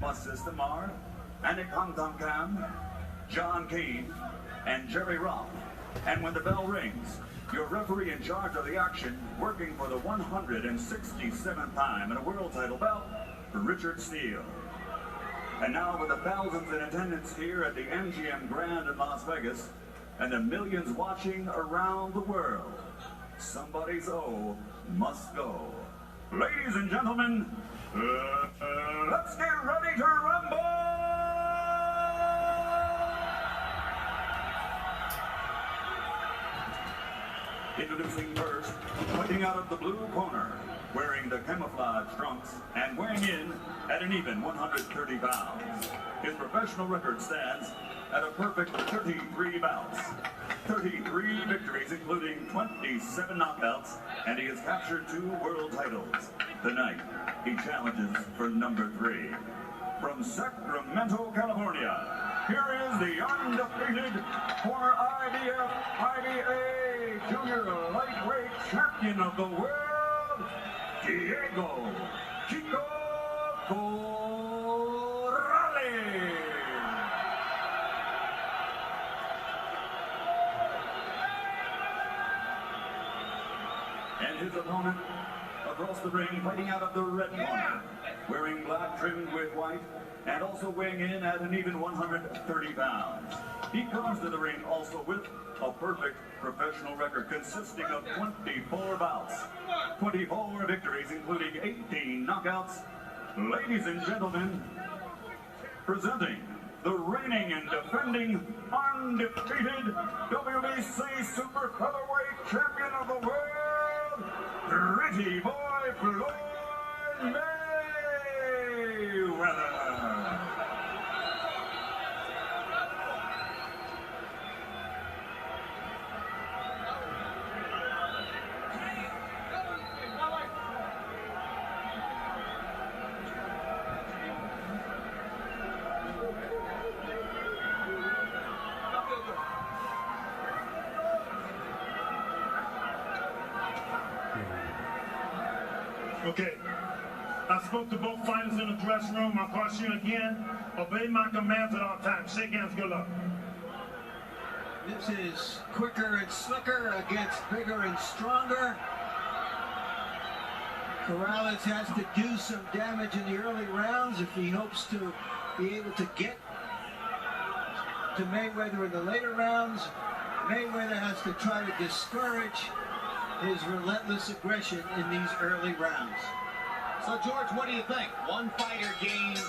Bus System are Anik Hongtongkam, John Keane, and Jerry Roth. And when the bell rings, your referee in charge of the action, working for the 167th time in a world title belt, Richard Steele. And now with the thousands in attendance here at the MGM Grand in Las Vegas, and the millions watching around the world, somebody's O must go. Ladies and gentlemen, let's get ready to rumble! Introducing first, fighting out of the blue corner, wearing the camouflage trunks and weighing in at an even 130 pounds. His professional record stands at a perfect 33 bouts. 33 victories, including 27 knockouts, and he has captured 2 world titles. Tonight, he challenges for number 3. From Sacramento, California, here is the undefeated former IBA Junior Lightweight Champion of the World, Diego Chico Corrales. And his opponent across the ring, fighting out of the red corner, wearing black trimmed with white, and also weighing in at an even 130 pounds. He comes to the ring also with a perfect professional record consisting of 24 bouts, 24 victories, including 18 knockouts. Ladies and gentlemen, presenting the reigning and defending undefeated WBC Super Featherweight Champion of the World, Pretty Boy Floyd Mayweather. Okay, I spoke to both fighters in the dressing room. I caution you again, obey my commands at all times. Shake hands, good luck. This is quicker and slicker against bigger and stronger. Corrales has to do some damage in the early rounds if he hopes to be able to get to Mayweather in the later rounds. Mayweather has to try to discourage his relentless aggression in these early rounds. So, George, what do you think? One fighter gains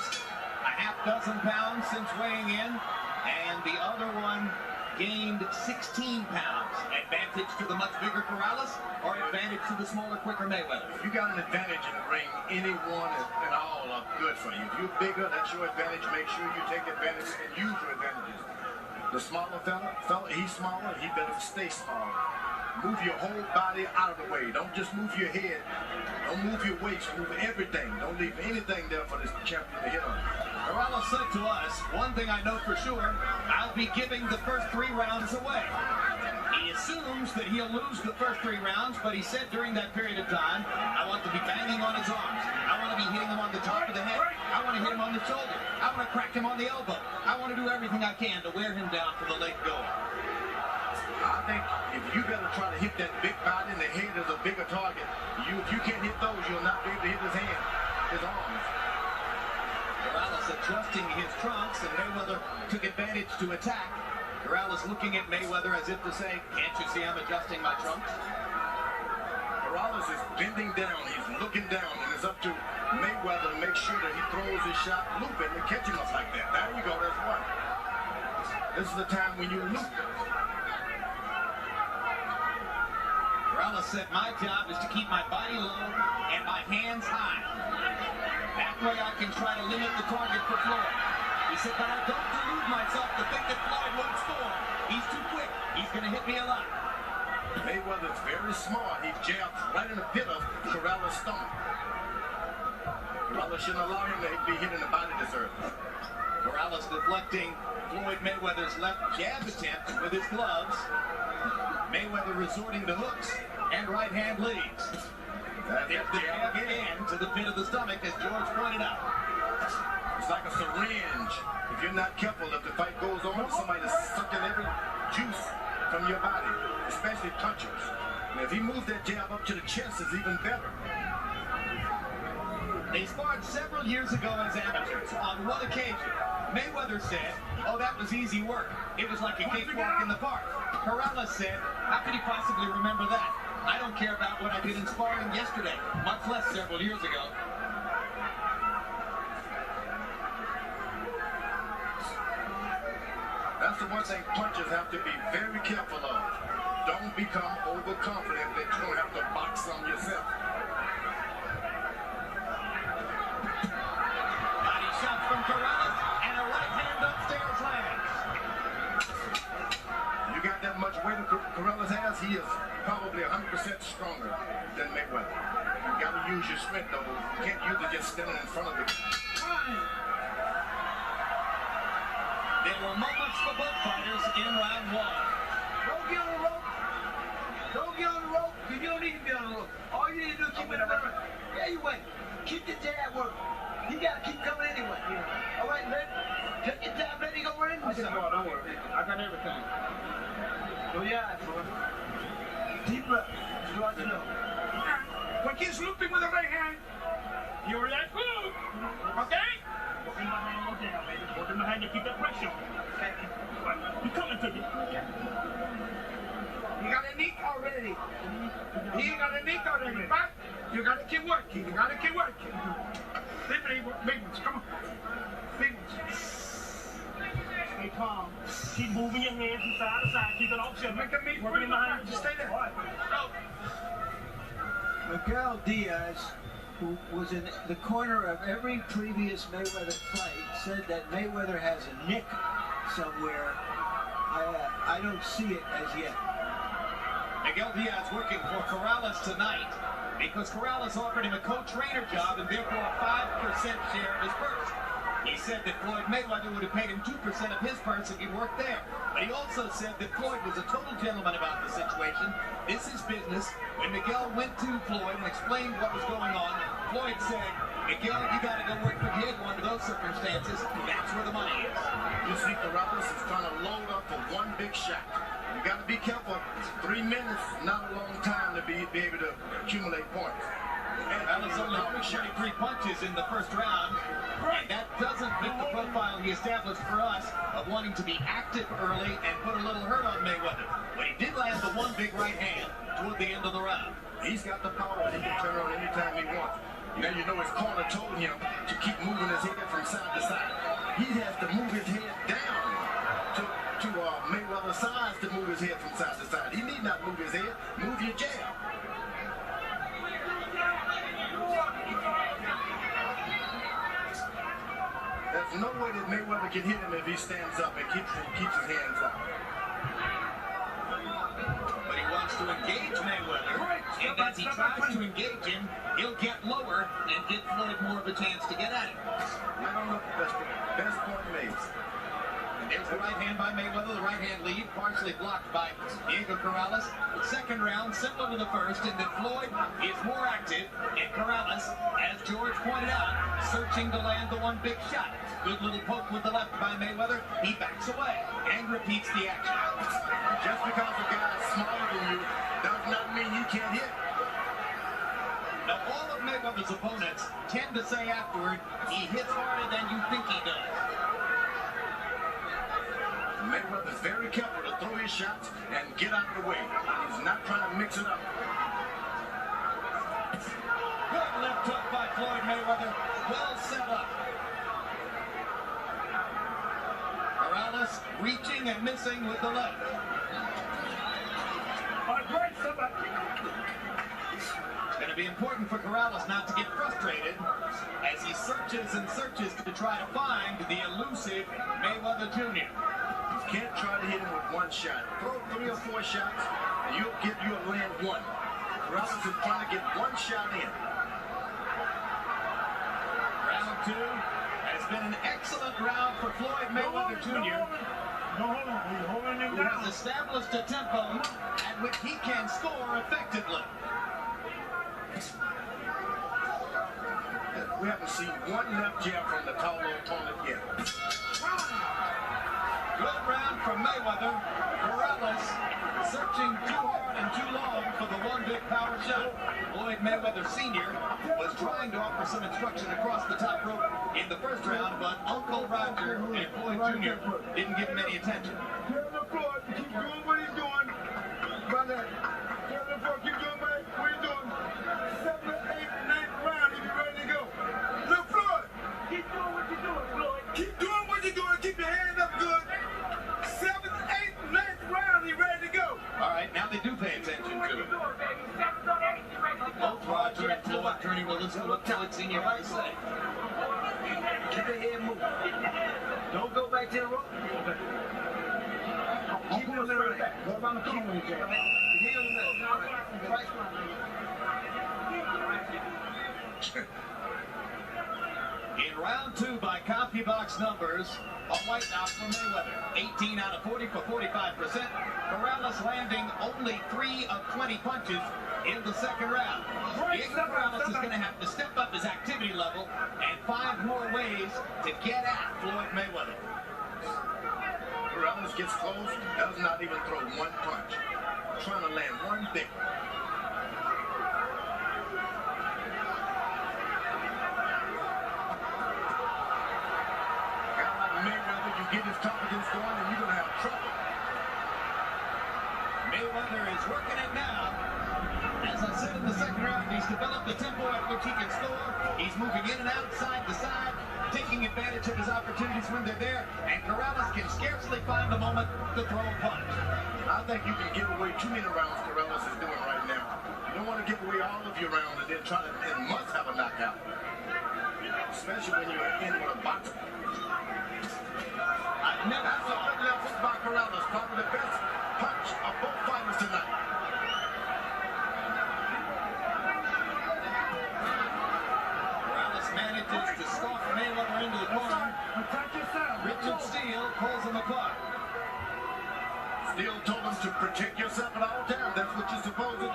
a half dozen pounds since weighing in, and the other one gained 16 pounds. Advantage to the much bigger Corrales, or advantage to the smaller, quicker Mayweather? If you got an advantage in the ring, anyone and all are good for you. If you're bigger, that's your advantage. Make sure you take advantage and use your advantages. The smaller fella, he's smaller, he better stay smaller. Move your whole body out of the way. Don't just move your head. Don't move your waist. Move everything. Don't leave anything there for this champion to hit on. Corrales said to us, one thing I know for sure, I'll be giving the first 3 rounds away. He assumes that he'll lose the first 3 rounds, but he said during that period of time, I want to be banging on his arms. I want to be hitting him on the top of the head. I want to hit him on the shoulder. I want to crack him on the elbow. I want to do everything I can to wear him down for the late goal. I think if you better try to hit that big body in the head as a bigger target, if you can't hit those, you'll not be able to hit his hand, his arms. Corrales adjusting his trunks, and Mayweather took advantage to attack. Corrales looking at Mayweather as if to say, can't you see I'm adjusting my trunks? Corrales is bending down, he's looking down, and it's up to Mayweather to make sure that he throws his shot looping and catching us like that. There you go, there's one. This is the time when you loop. Corrales said, my job is to keep my body low and my hands high. That way I can try to limit the target for Floyd. He said, but I don't delude myself to think that Floyd won't score. He's too quick. He's going to hit me a lot. Mayweather's very smart. He jabs right in the pit of Corrales' stomach. Corrales shouldn't allow him to be hit in the body this early. Corrales deflecting Floyd Mayweather's left jab attempt with his gloves. Mayweather resorting to hooks and right hand leads. There's the jab again to the pit of the stomach, as George pointed out. It's like a syringe. If you're not careful, if the fight goes on, somebody's sucking every juice from your body, especially punchers. And if he moves that jab up to the chest, it's even better. They sparred several years ago as amateurs. On one occasion, Mayweather said, "Oh, that was easy work. It was like a cakewalk in the park." Corrales said, "How could he possibly remember that? I don't care about what I did in sparring yesterday, much less several years ago." That's the one thing punchers have to be very careful of. Don't become overconfident that you don't have to box some yourself. Body shot from Corrales, and a right hand upstairs lands. You got that much weight that Corrales has, he is probably 100% stronger than Mayweather. You got to use your strength, though. You can't use it just standing in front of it. There were moments for both fighters in round one. Don't get on the rope. Don't get on the rope, because you don't need to be on the rope. All you need to do is keep it running. Yeah, you wait. Keep the jab working. You got to keep coming anyway. All right, take your time, let it go right in. Don't worry. I got everything. Oh, yeah, Floyd. Deep breath. You want to know. When he's looping with the right hand, you relax. Okay? Working behind him down, baby. Working behind you, keep that pressure on. Okay? He coming to you. You got a nick already. He got a nick already, right? You got to keep working. You got to keep working. Big ones, come on. Big ones. Stay calm. Keep moving your hands from side to side. Keep it off center. Make a meet. Working behind. Just stay there. All right. Go. Miguel Diaz, who was in the corner of every previous Mayweather fight, said that Mayweather has a nick somewhere. I don't see it as yet. Miguel Diaz working for Corrales tonight because Corrales offered him a co-trainer job and therefore a 5% share of his purse. He said that Floyd Mayweather would have paid him 2% of his purse if he worked there. But he also said that Floyd was a total gentleman about the situation. This is business. When Miguel went to Floyd and explained what was going on, Floyd said, "Miguel, you got to go work for Diego under those circumstances. That's where the money is." You see, Corrales is trying to load up for one big shot. You got to be careful. 3 minutes, not a long time to be able to accumulate points. Corrales only 33 punches in the first round, and that doesn't fit the profile he established for us of wanting to be active early and put a little hurt on Mayweather. But he did land the one big right hand toward the end of the round. He's got the power. He can turn on anytime he wants. Now you know his corner told him to keep moving his head from side to side. He has to move his head down to Mayweather's size to move his head from side to side. He need not move his head. Move your jab. There's no way that Mayweather can hit him if he stands up and keeps his hands up. But he wants to engage Mayweather, and as he tries to engage him, he'll get lower and give Floyd more of a chance to get at him. I don't know if that's the best point made. And there's the right hand by Mayweather, the right hand lead, partially blocked by Diego Corrales. Second round, similar to the first, in that Floyd is more active, and Corrales, as George pointed out, searching to land the one big shot. Good little poke with the left by Mayweather. He backs away and repeats the action. Just because a guy is smaller than you does not mean you can't hit. Now, all of Mayweather's opponents tend to say afterward, he hits harder than you think he does. Mayweather's very careful to throw his shots and get out of the way. He's not trying to mix it up. Good left hook by Floyd Mayweather. Well set up. Corrales reaching and missing with the left. It's going to be important for Corrales not to get frustrated as he searches and searches to try to find the elusive Mayweather Jr. You can't try to hit him with one shot. Throw 3 or 4 shots, and you'll land one. Corrales is trying to get one shot in. Round 2 has been an excellent round for Floyd Mayweather Jr. who has established a tempo at which he can score effectively. We haven't seen one left jab from the taller opponent yet. pushing too hard and too long for the one big power shot. Floyd Mayweather Sr. was trying to offer some instruction across the top rope in the first round, but Uncle Roger and Floyd Jr. didn't give him any attention. Tell the Floyd to keep doing what he's doing. Brother, tell the Floyd keep doing what he's doing. 7th, 8th, 9th round, if you're ready to go. Look, Floyd, keep doing what you're doing, Floyd. Keep doing what you're doing. Keep your hand up good. 7th, 8th, 9th round, he's ready to go. All right, now they do pay attention to it. Both Roger and Floyd turning to listen to what Floyd Sr. had to say. Keep your head moving. Don't go back to the rope. Keep it straight back. Go around the corner with your heel in the right. In round 2 by CompuBox numbers, a whiteout for Mayweather. 18 out of 40 for 45%. Corrales landing only 3 of 20 punches in the second round. Diego Corrales is going to have to step up his activity level and find more ways to get at Floyd Mayweather. Corrales gets close, does not even throw one punch. Trying to land one big one. Mayweather, you get his confidence going and you're going to have trouble. Mayweather is working it now. As I said in the second round, he's developed the tempo at which he can score. He's moving in and out, side to side, taking advantage of his opportunities when they're there, and Corrales can scarcely find a moment to throw a punch. I think you can give away too many rounds Corrales is doing right now. You don't want to give away all of your rounds and then try to and must have a knockout. Especially when you're in with a boxer. That's a good level by Corrales. Probably the best punch of both fighters tonight. Corrales manages to stalk Mayweather into the corner. Richard Steele pulls him apart. Steele told him to protect yourself at all times. That's what you're supposed to do.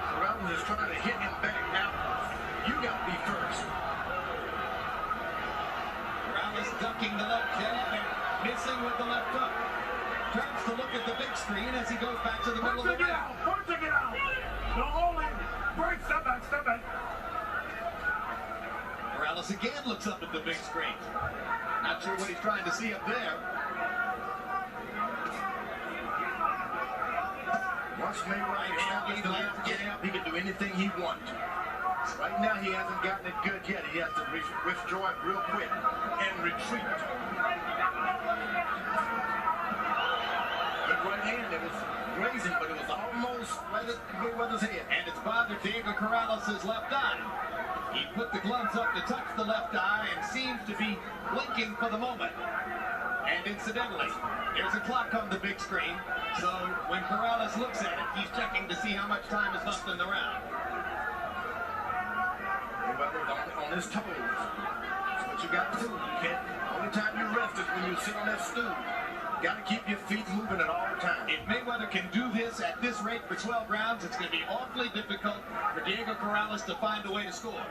Corrales is trying to hit him back now. You got to be first. Corrales ducking the left jab and missing with the left hook. Turns to look at the big screen as he goes back to the middle of the ring. Punching it out. Don't hold him. Break, step back, step back. Corrales again looks up at the big screen. Not sure what he's trying to see up there. Once Mayweather establishes the left jab, he can do anything he wants. Right now, he hasn't gotten it good yet. He has to withdraw it real quick and retreat. Good right hand. It was grazing, but it was almost right at Mayweather's head. And it's bothered Diego Corrales' left eye. He put the gloves up to touch the left eye and seems to be blinking for the moment. And incidentally, there's a clock on the big screen, so when Corrales looks at it, he's checking to see how much time is left in the round. Mayweather's on his toes. That's what you got to do. You can't. Only time you rest is when you sit on that stool. You got to keep your feet moving at all times. If Mayweather can do this at this rate for 12 rounds, it's going to be awfully difficult for Diego Corrales to find a way to score.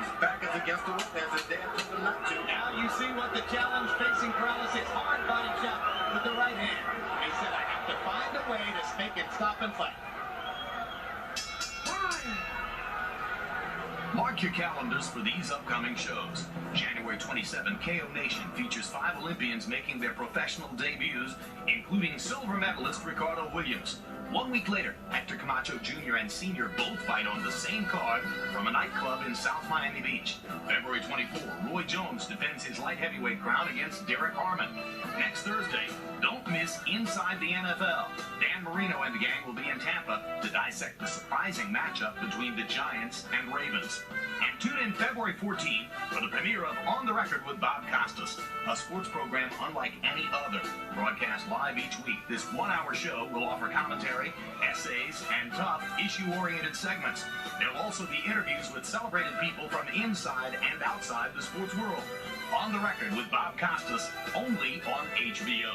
His back is against the wall as his dad told him not to. Now you see what the challenge facing Corrales is. Hard body shot with the right hand. He said, I have to find a way to make him stop and fight. Mark your calendars for these upcoming shows. January 27, KO Nation features 5 Olympians making their professional debuts, including silver medalist Ricardo Williams. 1 week later, Hector Camacho Jr. and Sr. both fight on the same card from a nightclub in South Miami Beach. February 24, Roy Jones defends his light heavyweight crown against Derek Harmon. Next Thursday, don't miss Inside the NFL. Dan Marino and the gang will be in Tampa to dissect the surprising matchup between the Giants and Ravens. And tune in February 14 for the premiere of On the Record with Bob Costas, a sports program unlike any other. Broadcast live each week, this 1-hour show will offer commentary, essays, and tough, issue-oriented segments. There will also be interviews with celebrated people from inside and outside the sports world. On the Record with Bob Costas, only on HBO.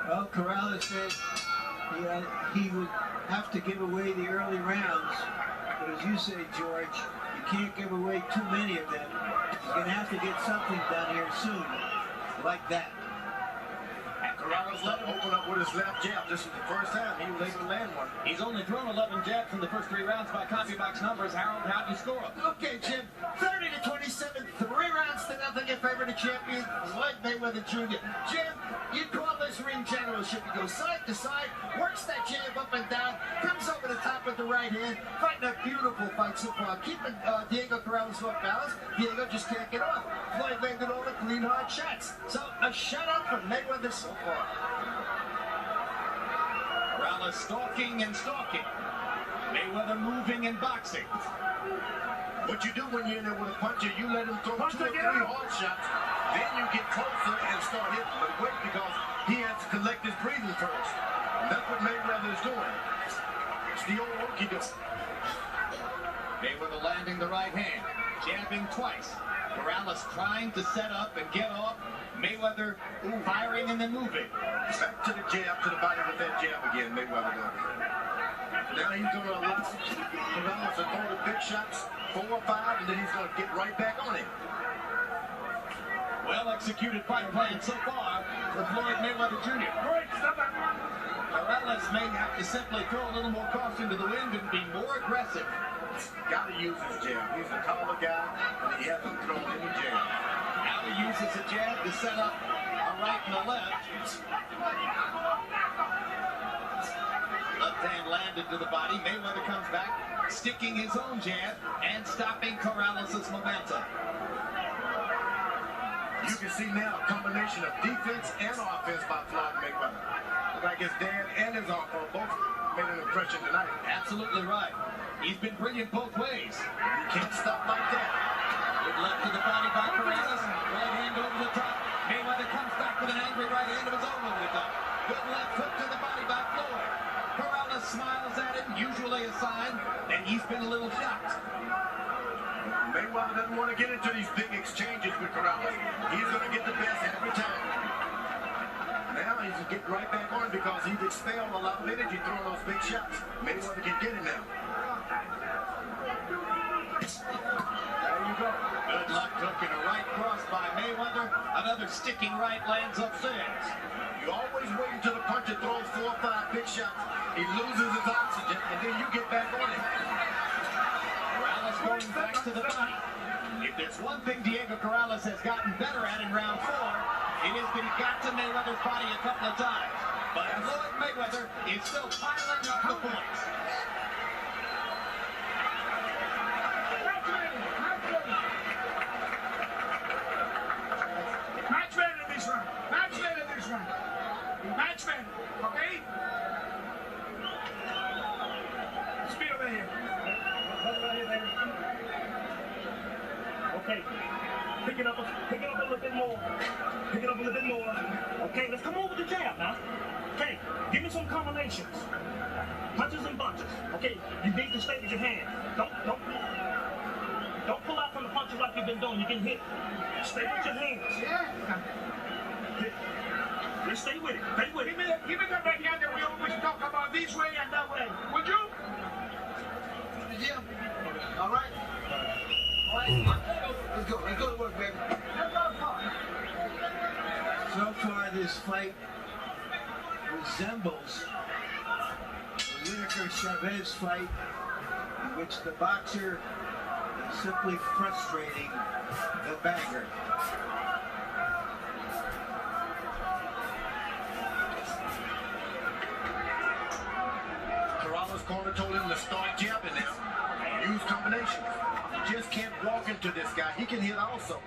Well, Corrales said Yeah, he would have to give away the early rounds. But as you say, George, you can't give away too many of them. He's going to have to get something done here soon, like that. And Corrales let him open up with his left jab. This is the first time he was able to land one. He's only thrown 11 jabs in the first 3 rounds by copy box numbers. Harold, how'd you score him? Okay, Jim, 30-27, 3 rounds to nothing in favor of the champion, Floyd Mayweather Jr. Jim, you call this ring generalship. He goes side to side, works that jab up and down, comes over the top with the right hand, fighting a beautiful fight so far, keeping Diego Corrales off balance. Diego just can't get off. Floyd landed all the clean, hard shots. So a shutout for Mayweather so far. Corrales stalking and stalking. Mayweather moving and boxing. What you do when you're in there with a puncher, you let him throw 2 or 3 hard shots, then you get closer and start hitting. But wait, because he has to collect his breathing first. And that's what Mayweather is doing. It's the old work he does. Mayweather landing the right hand, jabbing twice. Corrales trying to set up and get off. Mayweather firing and then moving. Back to the jab, to the body with that jab again, Mayweather does. Now he's going to allow Corrales to throw the big shots, 4 or 5, and then he's going to get right back on him. Well executed fight plan so far for Floyd Mayweather Jr. Corrales may have to simply throw a little more caution to the wind and be more aggressive. Got to use his jab. He's a taller guy, and he hasn't thrown any jab. Now he uses a jab to set up a right and a left. Left hand landed to the body. Mayweather comes back, sticking his own jab and stopping Corrales' momentum. You can see now a combination of defense and offense by Floyd Mayweather. Look like his dad and his uncle both made an impression tonight. Absolutely right. He's been brilliant both ways. You can't stop like that. Good left to the body by Corrales. Right hand over the top. Mayweather comes back with an angry right hand of his own over the top. Good left hook to the body by Floyd. Corrales smiles at him, usually a sign that he's been a little shocked. Mayweather doesn't want to get into these big exchanges with Corrales. He's going to get the best every time. Now he's getting right back on because he's expelled a lot of energy throwing those big shots. Mayweather can get him now. There you go. Good luck hook and a right cross by Mayweather. Another sticking right lands upstairs. You always wait until the puncher throws 4 or 5 big shots. He loses his oxygen, and then you get back on him. Corrales going back to the body. If there's one thing Diego Corrales has gotten better at in round 4, it is that he got to Mayweather's body a couple of times. But Floyd Mayweather is still piling up the points. Match man in this round. Match man in this round. Match man. Okay? Speed over here. Okay. Pick it up a little bit more. Pick it up a little bit more. Okay, let's come over the jab now. Okay, give me some combinations. Punches and bunches. Okay, you need to stay with your hand. Don't pull out from the punches like you've been doing. You can hit. Stay with your hands. Just stay with it. Stay with it. Give me that right hand that we always talk about this way and that way. Would you? Yeah. All right. All right. Let's go. Let's go to work, baby. So far, this fight resembles the Whitaker-Chavez fight, in which the boxer is simply frustrating the bagger. Corrales' corner told him to start jabbing now. Use combinations. You just can't walk into this guy. He can hit also.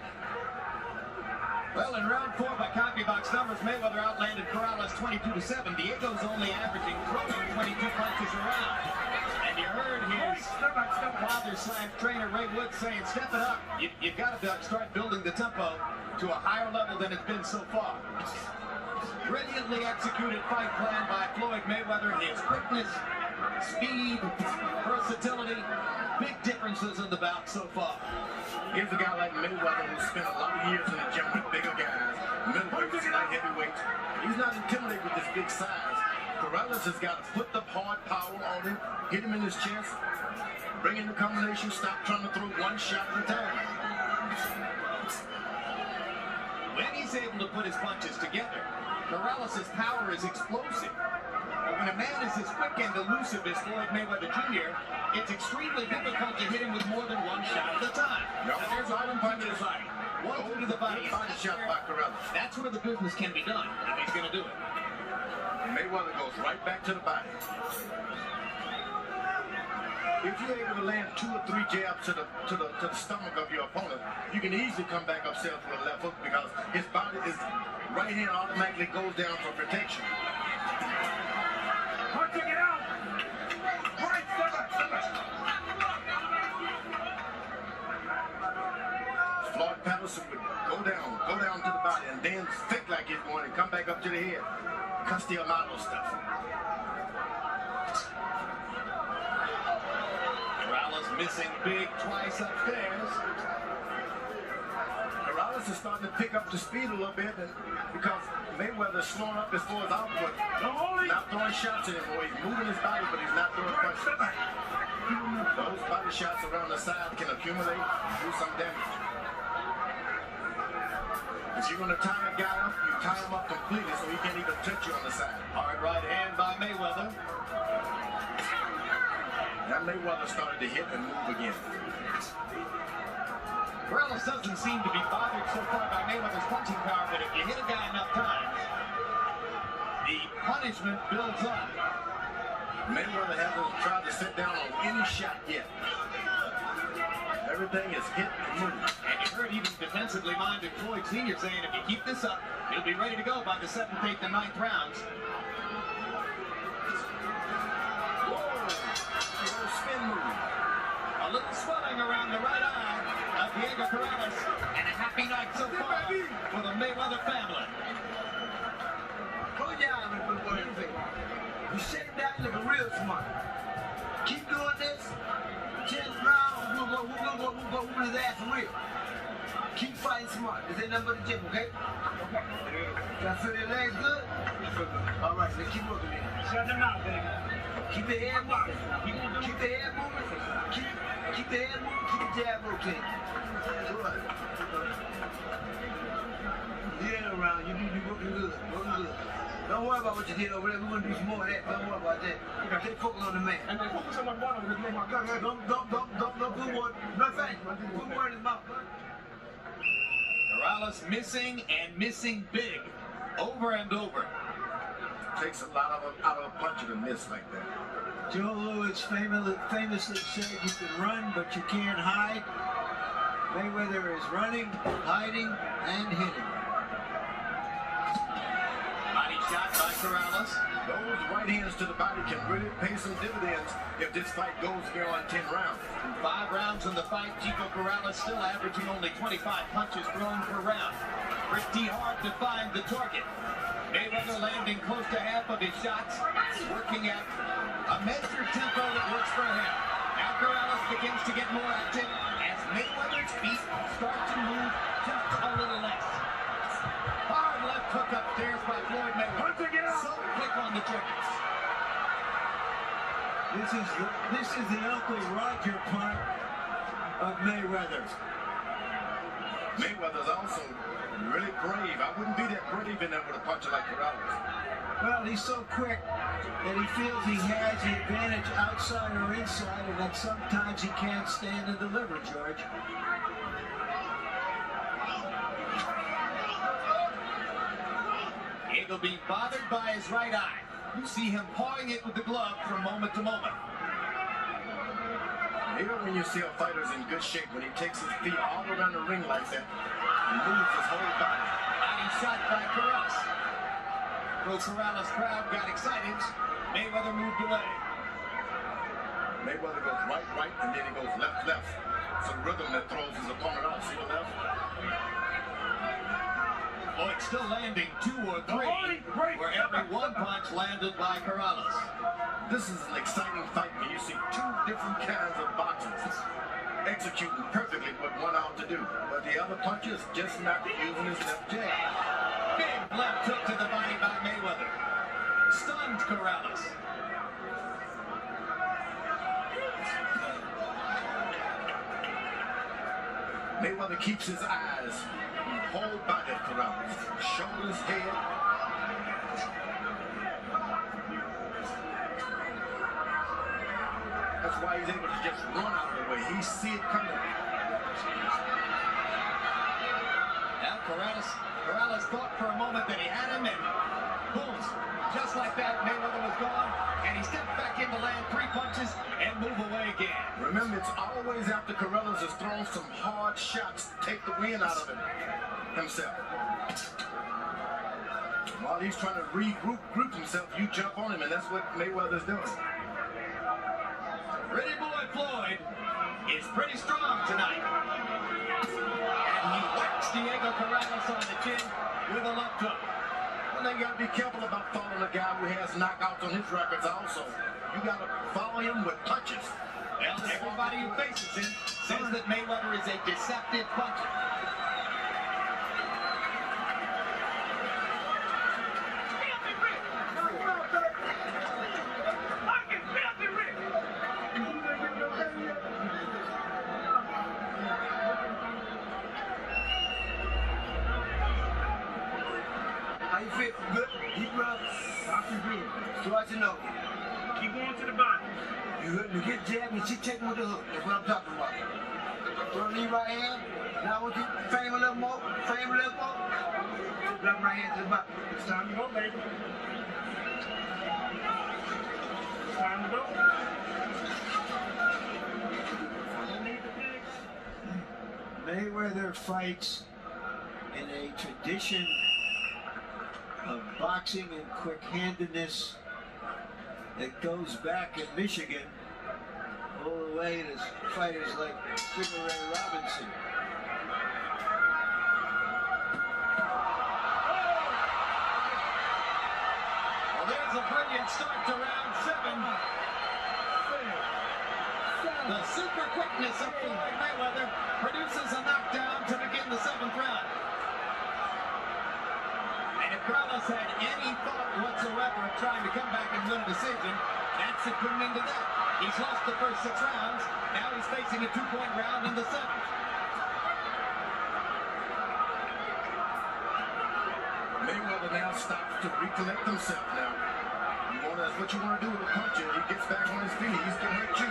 Well, in round 4 by copy box numbers, Mayweather outlanded Corrales 22-7. Diego's only averaging throwing 22 punches a round. And you heard his father/trainer Ray Wood saying, step it up. You've got to start building the tempo to a higher level than it's been so far. Brilliantly executed fight plan by Floyd Mayweather. His quickness, speed, versatility, big differences in the bout so far. Here's a guy like Mayweather who spent a lot of years in the gym with bigger guys, middleweights, light heavyweights. He's not intimidated with this big size. Corrales has got to put the hard power on him, hit him in his chest, bring in the combination, stop trying to throw one shot at a time. When he's able to put his punches together, Corrales' power is explosive. But when a man is as quick and elusive as Floyd Mayweather Jr., it's extremely difficult to hit him with more than one shot at a time. No, Now, there's one punch to the body. One to the body. Body shot by Corrales. That's where the business can be done, if he's going to do it. Mayweather goes right back to the body. If you're able to land 2 or 3 jabs to the stomach of your opponent, you can easily come back upstairs with a left hook because his body, his right hand automatically goes down for protection. Punching it out. Right, step up. Floyd Patterson would go down to the body and then fake like he's going and come back up to the head. Castellano stuff. Corrales missing big twice upstairs. Corrales is starting to pick up the speed a little bit because Mayweather's slowing up as far as output. Not throwing shots anymore. He's moving his body, but he's not throwing punches. Those body shots around the side can accumulate, do some damage. If you're going to tie a guy up, you tie him up completely so he can't even touch you on the side. Hard right hand by Mayweather. Now Mayweather started to hit and move again. Corrales doesn't seem to be bothered so far by Mayweather's punching power, but if you hit a guy enough times, the punishment builds up. Mayweather hasn't tried to sit down on any shot yet. Everything is hit and move. And you heard even defensively minded Floyd Sr. saying if you keep this up, he'll be ready to go by the 7th, 8th, and 9th rounds. Whoa! A little spin move. A little swelling around the right eye of Diego Corrales, and a happy night so far for the Mayweather family. Hold your arm, good boy. You sit him down looking real smart. Keep doing this. 10th round, we'll go with his ass real. Keep fighting smart. This ain't nothing but the gym, okay? Y'all feel your legs good? All right, let's keep working then. Shut them out, baby. Keep the head moving. Keep the head moving. Keep the head moving. Keep the jab rotating. Good. Yeah, around. You working good. Working good. Don't worry about what you did over there. We're going to do some more of that. Don't worry about that. Stay focused on the man. And they focus on my bottom with my gun. Don't put one. No thanks. Put one in his mouth. Corrales missing and missing big over and over. Takes a lot out of a puncher to miss like that. Joe Louis famously said you can run, but you can't hide. Mayweather is running, hiding, and hitting. Body shot by Corrales. Those right hands to the body can really pay some dividends if this fight goes beyond 10 rounds. In 5 rounds in the fight, Chico Corrales still averaging only 25 punches thrown per round. Pretty hard to find the target. Mayweather landing close to half of his shots, working at a measured tempo that works for him. Now Corrales begins to get more active as Mayweather's feet start to move just a little less. Hard left hook upstairs by Floyd Mayweather. So quick on the triggers. This is the Uncle Roger part of Mayweather. Mayweather's also really brave. I wouldn't be that brave in there with a puncher like Corrales. Well, he's so quick that he feels he has the advantage outside or inside, and that sometimes he can't stand and deliver, George. He'll be bothered by his right eye. You see him pawing it with the glove from moment to moment. Even when you see a fighter's in good shape, when he takes his feet all around the ring like that, he moves his whole body. Body shot by Corrales. The Corrales crowd got excited. Mayweather moved away. Mayweather goes right, and then he goes left. It's a rhythm that throws his opponent out. See the left? Floyd still landing 2 or 3, where every one punch landed by Corrales. This is an exciting fight when you see 2 different kinds of boxers executing perfectly what one ought to do. But the other puncher is just not using his left jab. Big left hook to the body by Mayweather. Stunned Corrales. Mayweather keeps his eyes on the whole body of Corrales. Shoulders, head. That's why he's able to just run out of the way. He see it coming. Now Corrales thought for a moment that he had him, and boom, just like that, Mayweather was gone, and he stepped back in to land 3 punches and move away again. Remember, it's always after Corrales has thrown some hard shots to take the wind out of it himself. While he's trying to regroup himself, you jump on him, and that's what Mayweather's doing. Pretty boy Floyd is pretty strong tonight. And he whacks Diego Corrales on the chin with a left hook. Well, they got to be careful about following a guy who has knockouts on his records also. You got to follow him with punches. Well, everybody who faces him says that Mayweather is a deceptive puncher. How you feel? Good? Deep breath? Dr. Green. Start to know. Keep going to the bottom. You hit me, get jabbed and she take me with the hook. That's what I'm talking about. Throw the knee right hand. Now I want you to frame a little more. Frame a little more. Left right hand to the bottom. It's time to go, baby. It's time to go. Don't need the pigs. Mayweather fights in a tradition of boxing and quick-handedness that goes back in Michigan all the way to fighters like Sugar Ray Robinson. Well, there's a brilliant start to round 7. The super quickness of Floyd Mayweather produces a knockdown to begin the 7th round. And if Corrales had any thought whatsoever of trying to come back and win a decision, that's it putting into that. He's lost the first 6 rounds. Now he's facing a 2-point round in the 7th. Mayweather now stops to recollect himself now. That's what you want to do with a puncher. He gets back on his feet. He's going to hurt you.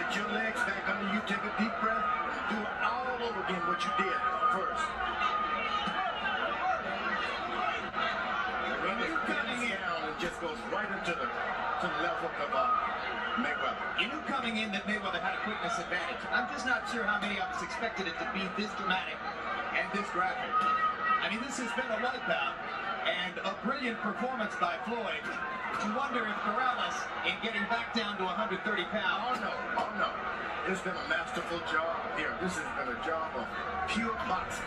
Get your legs back under you. Take a deep breath and do it all over again what you did first. Down and just goes right into the level of Mayweather. You knew coming in that Mayweather had a quickness advantage. I'm just not sure how many of us expected it to be this dramatic and this graphic. I mean, this has been a wipeout and a brilliant performance by Floyd. You wonder if Corrales, in getting back down to 130 pounds. Oh no. It's been a masterful job here. This has been a job of pure boxing.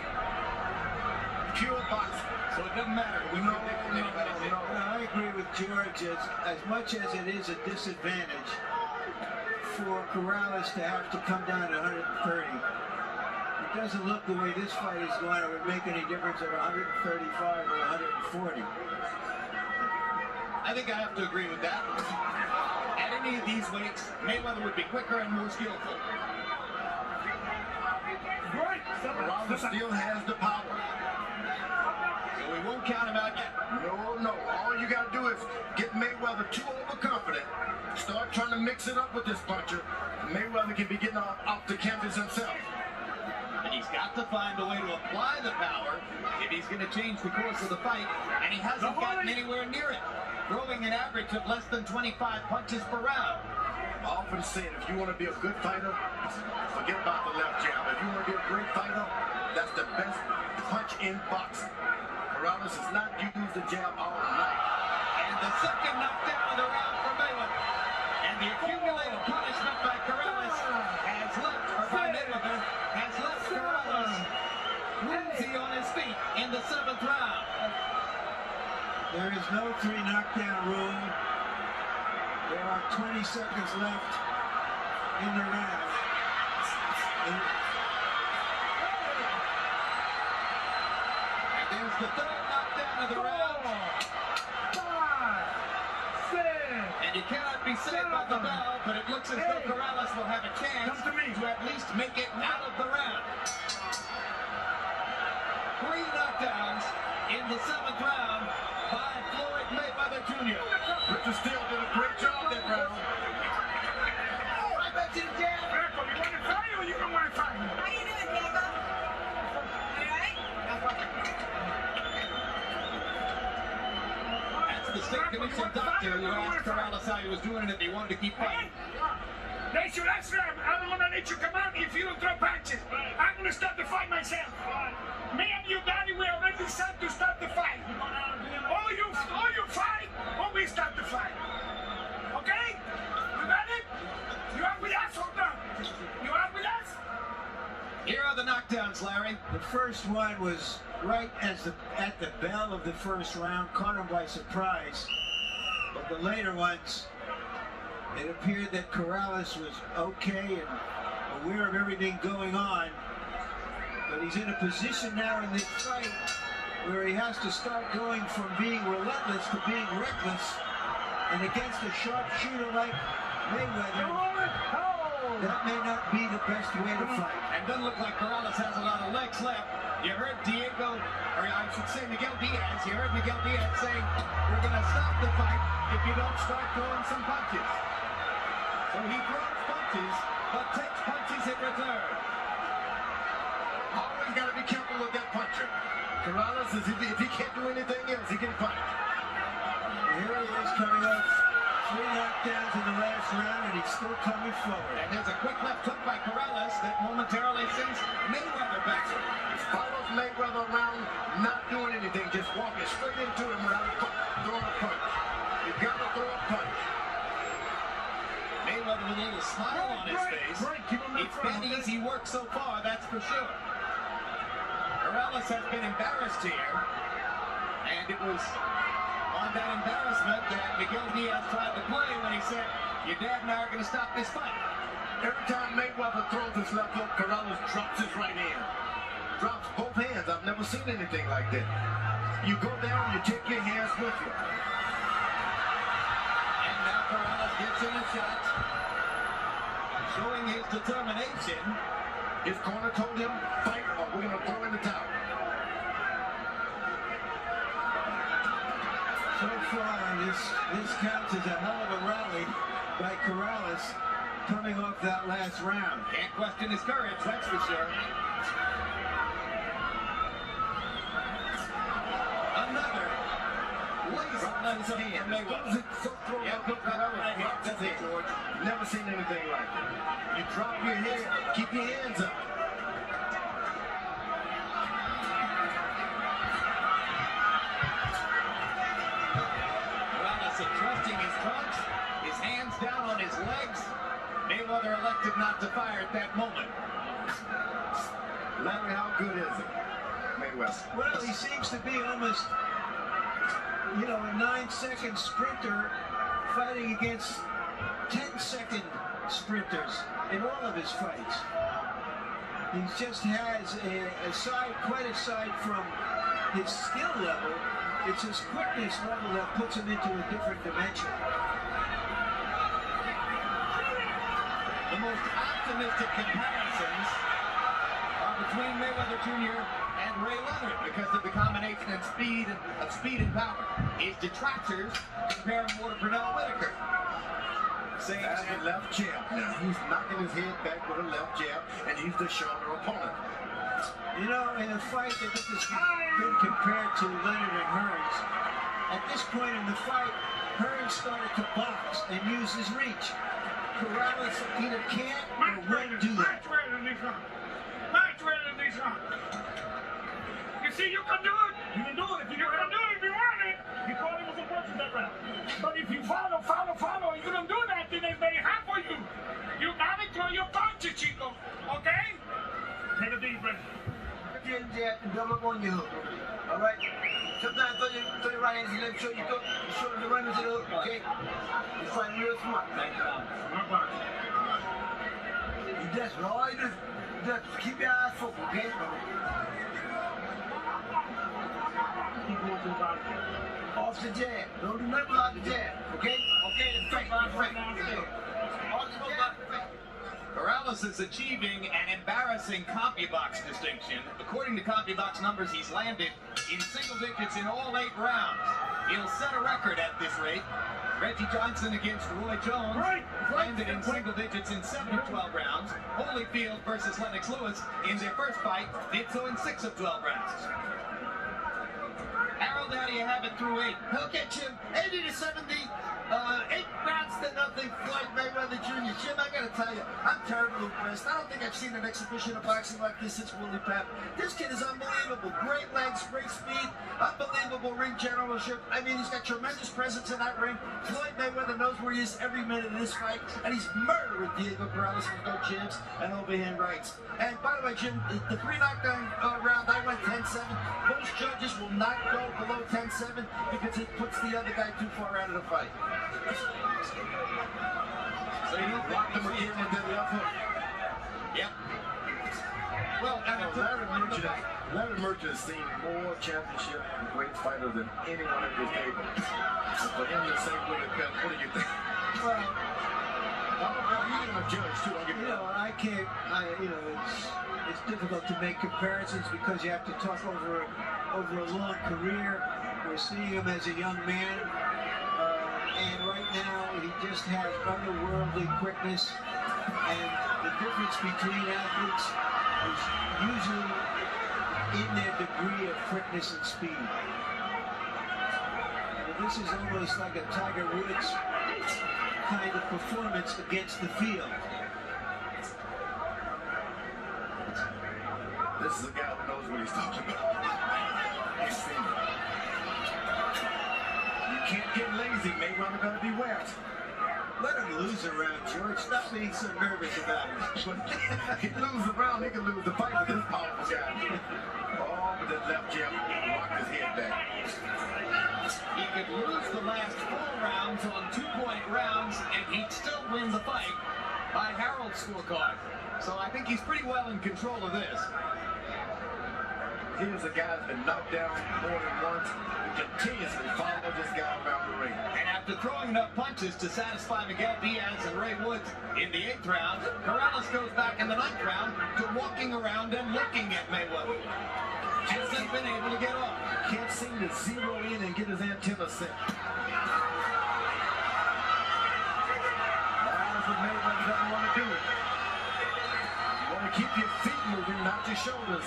Pure boxing. So it doesn't matter. We know anybody did. No, I agree with George. As much as it is a disadvantage for Corrales to have to come down to 130, it doesn't look the way this fight is going. It would make any difference at 135 or 140. I think I have to agree with that. At any of these weights, Mayweather would be quicker and more skillful. Great. Corrales still has the power. So we won't count him out yet. No. All you got to do is get Mayweather too overconfident. Start trying to mix it up with this puncher. Mayweather can be getting off the canvas himself. And he's got to find a way to apply the power if he's going to change the course of the fight. And he hasn't gotten anywhere near it, throwing an average of less than 25 punches per round. I often say if you want to be a good fighter, forget about the left jab. If you want to be a great fighter, that's the best punch in boxing. Corrales has not used the jab all night. And the second knockdown of the round for Mayweather. And the accumulated punishment by Corrales has left Mayweather Corrales woozy on his feet in the 7th round. There is no 3 knockdown rule. There are 20 seconds left in the round. And there's the 3rd knockdown of the round. 5, 6, the bell, but it looks as though Corrales will have a chance to at least make it out of the round. 3 knockdowns in the 7th round by Floyd Mayweather Jr. Richard Steele did a great job that round. Right back to the jab. Greco, you want to fight or you don't want to fight? How you doing, Diego? All right? That's the state commission doctor who asked Corrales how he was doing and if he wanted to keep fighting. They should ask them. I don't want to let you come out if you don't throw punches. I'm going to start the fight myself. Me and you, Daddy, we already set to start the fight. Or you fight, or we start the fight. Okay? You got it? You are with us or not? You are with us? Here are the knockdowns, Larry. The first one was right at the bell of the first round, caught him by surprise. But the later ones, it appeared that Corrales was okay and aware of everything going on. But he's in a position now in this fight where he has to start going from being relentless to being reckless. And against a sharpshooter like Mayweather, that may not be the best way to fight. And doesn't look like Corrales has a lot of legs left. You heard Diego, or I should say Miguel Diaz, you heard Miguel Diaz saying, we're going to stop the fight if you don't start throwing some punches. So he throws punches, but takes punches in return. Always got to be careful with that puncher. Corrales, if he can't do anything else, he can punch. Here he is coming up. 3 knockdowns in the last round, and he's still coming forward. And there's a quick left hook by Corrales that momentarily sends Mayweather back. Follows Mayweather around, not doing anything, just walking straight into him without throwing a punch. You got to throw a punch. Mayweather with a little smile on his face. It's been easy work so far, that's for sure. Corrales has been embarrassed here, and it was on that embarrassment that Miguel Diaz tried to play when he said, your dad and I are going to stop this fight. Every time Mayweather throws his left hook, Corrales drops his right hand. Drops both hands. I've never seen anything like that. You go down, you take your hands with you. And now Corrales gets in a shot, showing his determination. His corner told him, fight or we're going to throw in the towel. So far, this counts as a hell of a rally by Corrales coming off that last round. Can't question his courage, that's for sure. Another laser from Mayweather. That's it, George. Never seen anything like it. You drop your head, keep your hands up. Trusting his punch, his hands down on his legs. Mayweather elected not to fire at that moment. Larry, how good is it, Mayweather? Well, he seems to be almost, a 9-second sprinter fighting against 10-second sprinters in all of his fights. He just has quite aside from his skill level, it's his quickness level that puts him into a different dimension. The most optimistic comparisons are between Mayweather Jr. and Ray Leonard because of the combination of speed and power. His detractors compare him more to Pernell Whitaker. Same That's a left jab. Now he's knocking his head back with a left jab, and he's the sharper opponent. In a fight that this has been compared to Leonard and Hearns, at this point in the fight, Hearns started to box and use his reach. Corrales either can't or won't do that. You see, you can do it. You can do it if you You can do it if you want it. You probably was approaching that round. But if you follow, you don't do that, then it's very hard for you. You gotta throw your punches, Chico. Okay? Take a deep breath. Chin jab and double up on your hook. All right? Sometimes throw your right hand to the left shoulder, you shoulder the right hand to the hook, okay? You fight real smart. That's all you do. Just keep your eyes focused, okay? going to the body. Off the jab. Don't do nothing without the jab. Okay? Okay, it's fake. Off the jab. Corrales is achieving an embarrassing CompuBox distinction. According to CompuBox numbers, he's landed in single digits in all 8 rounds. He'll set a record at this rate. Reggie Johnson against Roy Jones landed in single digits in 7 of 12 rounds. Holyfield versus Lennox Lewis in their first fight did so in 6 of 12 rounds. Harold, how do you have it through 8? Okay, Jim, 80 to 70, 8 rounds to nothing, Floyd Mayweather Jr. Jim, I gotta tell you, I'm terribly impressed. I don't think I've seen an exhibition of boxing like this since Willie Pep. This kid is unbelievable. Great legs, great speed, unbelievable ring generalship. I mean, he's got tremendous presence in that ring. Floyd Mayweather knows where he is every minute of this fight, and he's murdering Diego Corrales with no jabs and overhand rights. And by the way, Jim, the 3 knockdown round, I went 10-7. Most judges will not go below 10-7 because it puts the other guy too far out of the fight. So you locked him again and then the left hook. Yep. Well, Larry Merchant has seen more championship and great fighters than anyone at this table. So for him to say what do you think? Well, he's a judge too. Don't get me wrong. I can't. It's difficult to make comparisons because you have to talk over a long career. We're seeing him as a young man, and right now he just has otherworldly quickness. And the difference between athletes is usually in their degree of quickness and speed. Well, this is almost like a Tiger Woods kind of performance against the field. This is a guy who knows what he's talking about. He's seen it. You can't get lazy. Mayweather gotta be wet. Let him lose a round, George. Stop being so nervous about it. He lose a round, he can lose the fight with this powerful guy. Oh, but that left jab rocked his head back. He could lose the last 4 rounds on 2-point rounds, and he'd still win the fight by Harold's scorecard. So I think he's pretty well in control of this. Here's a guy that's been knocked down more than once and continuously follows this guy around the ring. And after throwing enough punches to satisfy Miguel Diaz and Ray Woods in the 8th round, Corrales goes back in the 9th round to walking around and looking at Mayweather. Hasn't been able to get off. Can't seem to zero in and get his antenna set. That's what Mayweather doesn't want to do. You want to keep your feet moving, not your shoulders.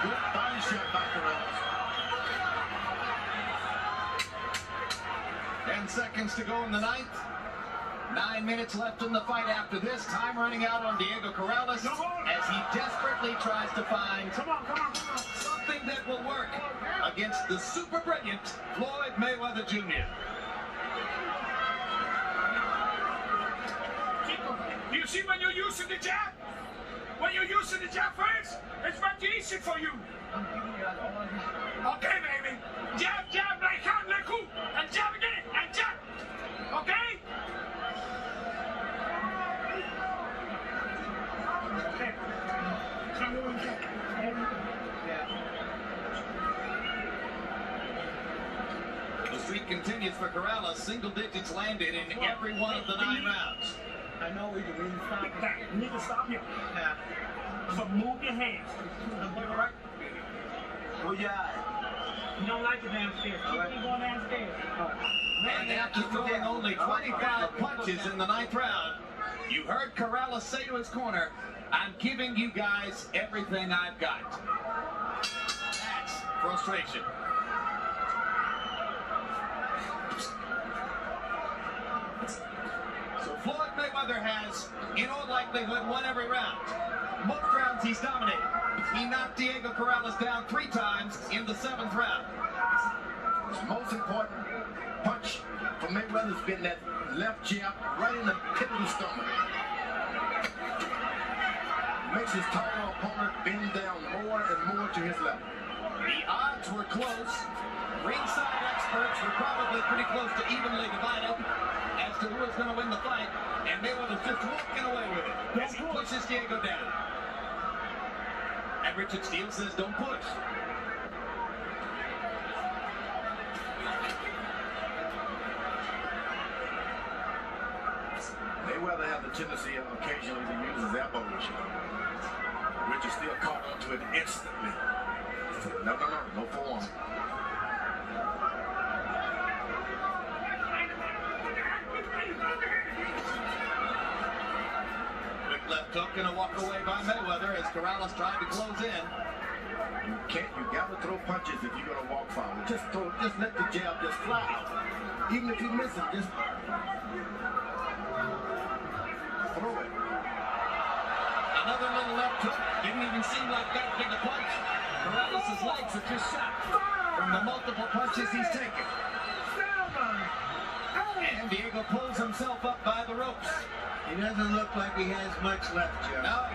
Good body shot by Corrales. 10 seconds to go in the 9th. 9 minutes left in the fight after this. Time running out on Diego Corrales as he desperately tries to find something that will work against the super brilliant Floyd Mayweather Jr. Do you see when you're using the jab? When you're using the jab first, it's much easier for you. Okay, baby. Jab, jab, right hand, left hook, and jab again, and jab. Okay? The streak continues for Corrales. Single digits landed in every one of the 9 rounds. I know we need to stop him. You need to stop him. Yeah. So move your hands. All right? Move your eyes. You don't like it downstairs. Keep going downstairs. And after throwing only 25 punches in the 9th round, you heard Corrales say to his corner, "I'm giving you guys everything I've got." That's frustration. So Floyd Mayweather has, in all likelihood, won every round. Most rounds he's dominated. He knocked Diego Corrales down 3 times in the 7th round. His most important punch for Mayweather's been that left jab right in the pit of the stomach. Makes his taller opponent bend down more and more to his left. The odds were close. Ringside experts were probably pretty close to evenly divided as to who was going to win the fight, and Mayweather's just walking away with it as he pushes Diego down. And Richard Steele says don't push. Mayweather has a tendency occasionally to use his elbows. Richard Steele caught onto it instantly. No form. Quick left hook and a walk away by Mayweather as Corrales tried to close in. You gotta throw punches if you're gonna walk foul. Just let the jab just fly out. Even if you miss it, just throw it. Another little left hook. Didn't even seem like that big a punch. Corrales' legs are just shot from the multiple punches he's taken. And Diego pulls himself up by the ropes. He doesn't look like he has much left, Joe. No,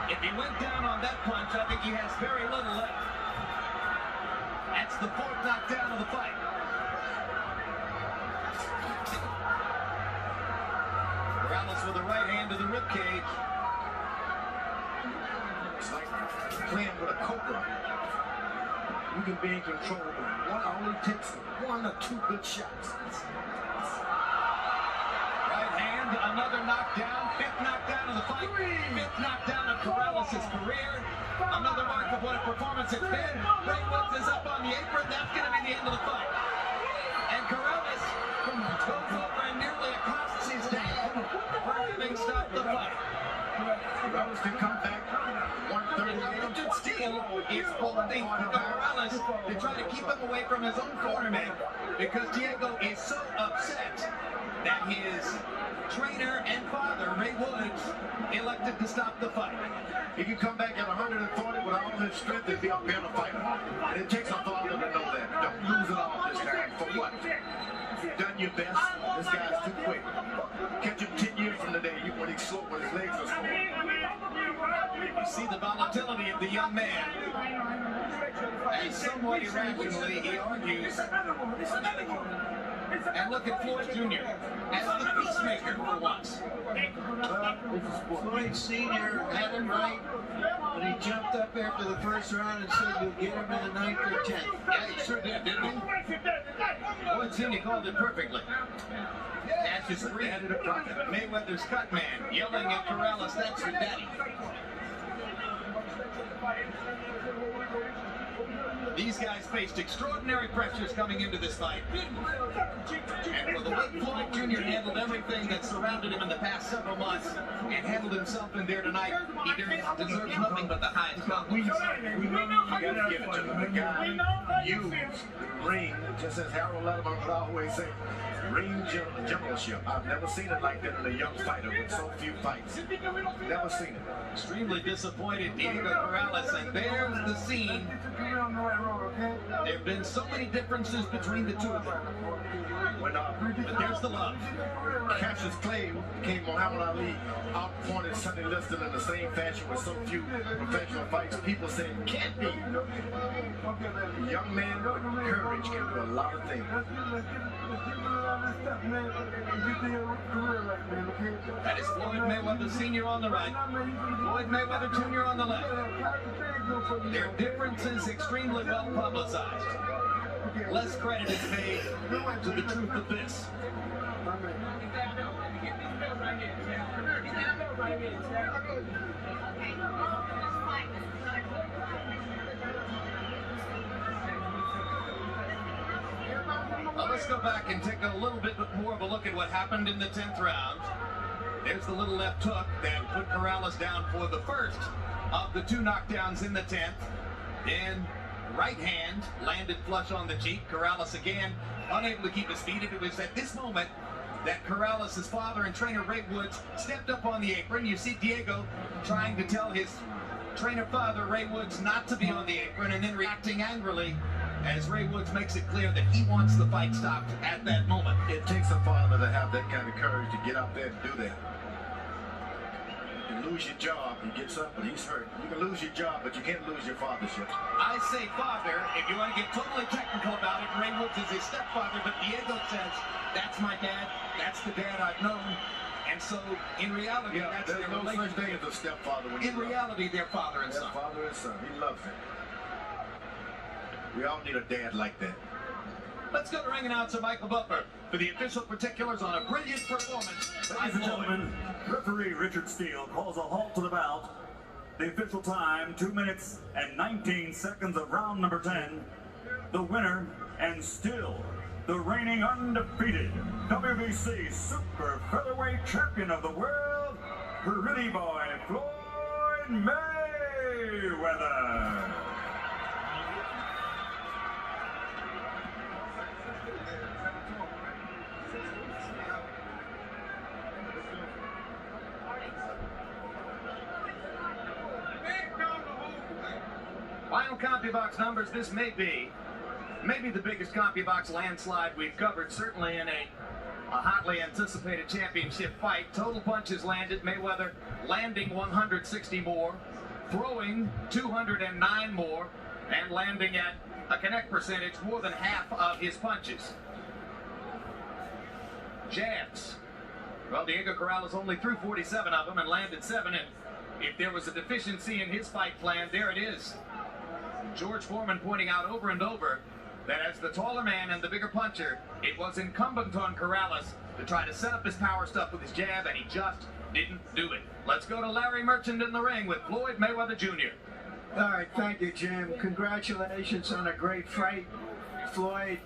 if he went down on that punch, I think he has very little left. That's the fourth knockdown of the fight. Corrales with a right hand to the ribcage. It's like playing with a cobra. You can be in control, but only takes one or two good shots. Right hand, another knockdown, fifth knockdown of the fight, fifth knockdown of Corrales' career. Another mark of what a performance it's been. Ray Woods is up on the apron. That's going to be the end of the fight. And Corrales goes over and nearly accosts his dad for having stopped the fight. Corrales can come back. Richard Steele is holding Corrales to try to keep him away from his own cornerman because Diego is so upset that his trainer and father, Ray Woods, elected to stop the fight. He can come back at 140 with all his strength and be a better fighter. And it takes a father to know that. Don't lose it all this time. For what? You've done your best. This guy's too quick. Catch him 10 years from today when he's slow, when his legs are slow. You see the volatility of the young man. And somewhat irrationally, he argues. And look at Floyd Jr. as the peacemaker for once. Floyd Sr. had it right when he jumped up after the first round and said we'll get him in the 9th or 10th. Yeah, he sure did, didn't he? Floyd Sr. called it perfectly. Ashes three. Mayweather's cut man yelling at Corrales, that's your daddy. These guys faced extraordinary pressures coming into this fight. And for the way Floyd Jr. handled everything that surrounded him in the past several months and handled himself in there tonight, he deserves nothing but the highest compliments. We know you gotta give it to him. The guy used the ring, just as Harold Letterman would always say, ring generalship. I've never seen it like that in a young fighter with so few fights. Never seen it. Extremely disappointed Diego Corrales, and there's the scene. There have been so many differences between the two of them. But there's the love. Cassius Clay came Muhammad Ali, outpointed Sonny Liston in the same fashion with so few professional fights. People said, can't be. A young man with courage can do a lot of things. That is Floyd Mayweather Sr. on the right, Floyd Mayweather Jr. on the left. Their differences extremely well publicized. Less credit is paid to the truth of this. Let's go back and take a little bit more of a look at what happened in the 10th round. There's the little left hook that put Corrales down for the first of the two knockdowns in the 10th. Then right hand landed flush on the cheek. Corrales again unable to keep his feet. It was at this moment that Corrales' father and trainer Ray Woods stepped up on the apron. You see Diego trying to tell his trainer father Ray Woods not to be on the apron and then reacting angrily as Ray Woods makes it clear that he wants the fight stopped at that moment. It takes a father to have that kind of courage to get out there and do that. You can lose your job, he gets up and he's hurt. You can lose your job, but you can't lose your fathership. I say father, if you want to get totally technical about it, Ray Woods is his stepfather, but Diego says, that's my dad, that's the dad I've known. And so, in reality, Yeah, that's there's their no such relationship. thing as a stepfather when In reality, they're father and they're son. father and son. He loves it. We all need a dad like that. Let's go to ring announcer Michael Butler for the official particulars on a brilliant performance by Ladies and Floyd. gentlemen, referee Richard Steele calls a halt to the bout. The official time, 2 minutes and 19 seconds of round number 10. The winner, and still the reigning undefeated WBC Super Featherweight Champion of the world, Pretty Boy Floyd Mayweather. Final CompuBox numbers. This may be maybe the biggest CompuBox landslide we've covered, certainly in a hotly anticipated championship fight. Total punches landed, Mayweather landing 160 more, throwing 209 more, and landing at a connect percentage more than half of his punches. Jabs. Well, Diego Corrales only threw 47 of them and landed 7, and if there was a deficiency in his fight plan, there it is. George Foreman pointing out over and over that as the taller man and the bigger puncher, it was incumbent on Corrales to try to set up his power stuff with his jab, and he just didn't do it. Let's go to Larry Merchant in the ring with Floyd Mayweather Jr. All right, thank you, Jim. Congratulations on a great fight, Floyd.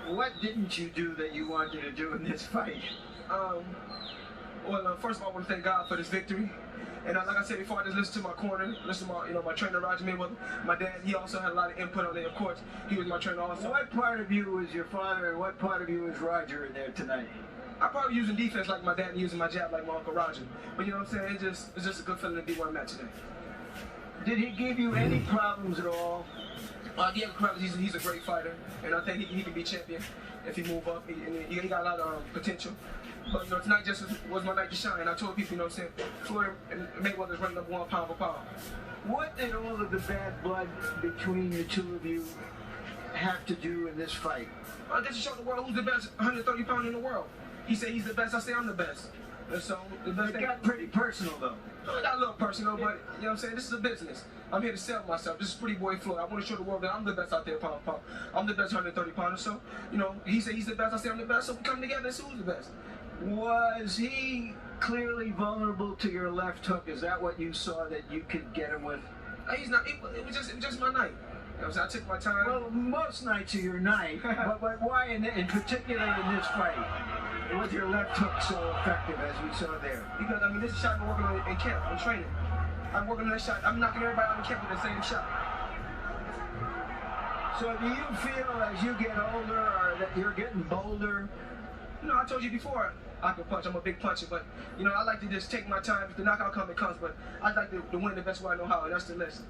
What didn't you do that you wanted to do in this fight? First of all, I want to thank God for this victory. And like I said before, I just listened to my corner, listened to my trainer, Roger Mayweather. My dad, he also had a lot of input on it. Of course, he was my trainer also. What part of you was your father and what part of you was Roger in there tonight? I probably using defense like my dad and using my jab like my Uncle Roger. But you know what I'm saying? It's just a good feeling to be where I'm at today. Did he give you any problems at all? Diego Corrales, he's a great fighter, and I think he can be champion if he move up. He got a lot of potential. But you know, tonight just was my night to shine. I told people, you know what I'm saying, Floyd and Mayweather's running up 1 pound for pound. What did all of the bad blood between the two of you have to do in this fight? Just to show the world who's the best 130-pounder in the world. He said he's the best, I say I'm the best. And so the best It got pretty personal though. It got a little personal, but you know what I'm saying, this is a business. I'm here to sell myself. This is Pretty Boy Floyd. I want to show the world that I'm the best out there pound for pound. I'm the best 130-pounder. So, you know, he said he's the best, I say I'm the best, so we come together and see who's the best. Was he clearly vulnerable to your left hook? Is that what you saw that you could get him with? He's not. It was just my night. You know what I'm saying? I took my time. Well, most nights are your night, but why in particular in this fight? Was your left hook so effective as we saw there? Because, I mean, this is a shot I'm working on in camp. I'm training. I'm working on that shot. I'm knocking everybody out in camp with the same shot. So do you feel as you get older or that you're getting bolder? You know, I told you before, I can punch. I'm a big puncher, but, you know, I like to just take my time. If the knockout comes, it comes, but I like to win the best way I know how, and that's the lesson.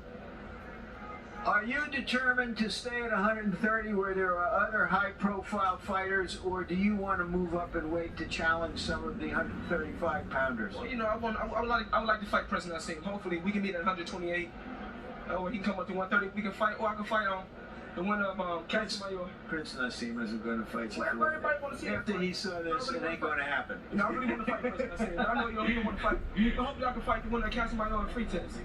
Are you determined to stay at 130 where there are other high-profile fighters, or do you want to move up in weight to challenge some of the 135-pounders? Well, you know, I would like to fight President Nassim. Hopefully, we can meet at 128, or he can come up to 130. We can fight, or I can fight on the winner of Prince Nassim isn't going to fight you. Well, everybody want to see after he saw this, it ain't going to happen. You know, I really want to fight President Nassim. I know you don't want to fight. Hopefully, I can fight the winner of Casamignon and Free Tennis.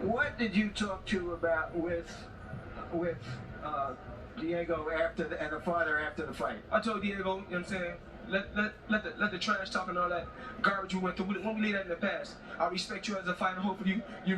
What did you talk to about with Diego and the father after the fight? I told Diego, you know what I'm saying, let the trash talk and all that garbage we went through. When we leave that in the past, I respect you as a fighter. Hopefully you respect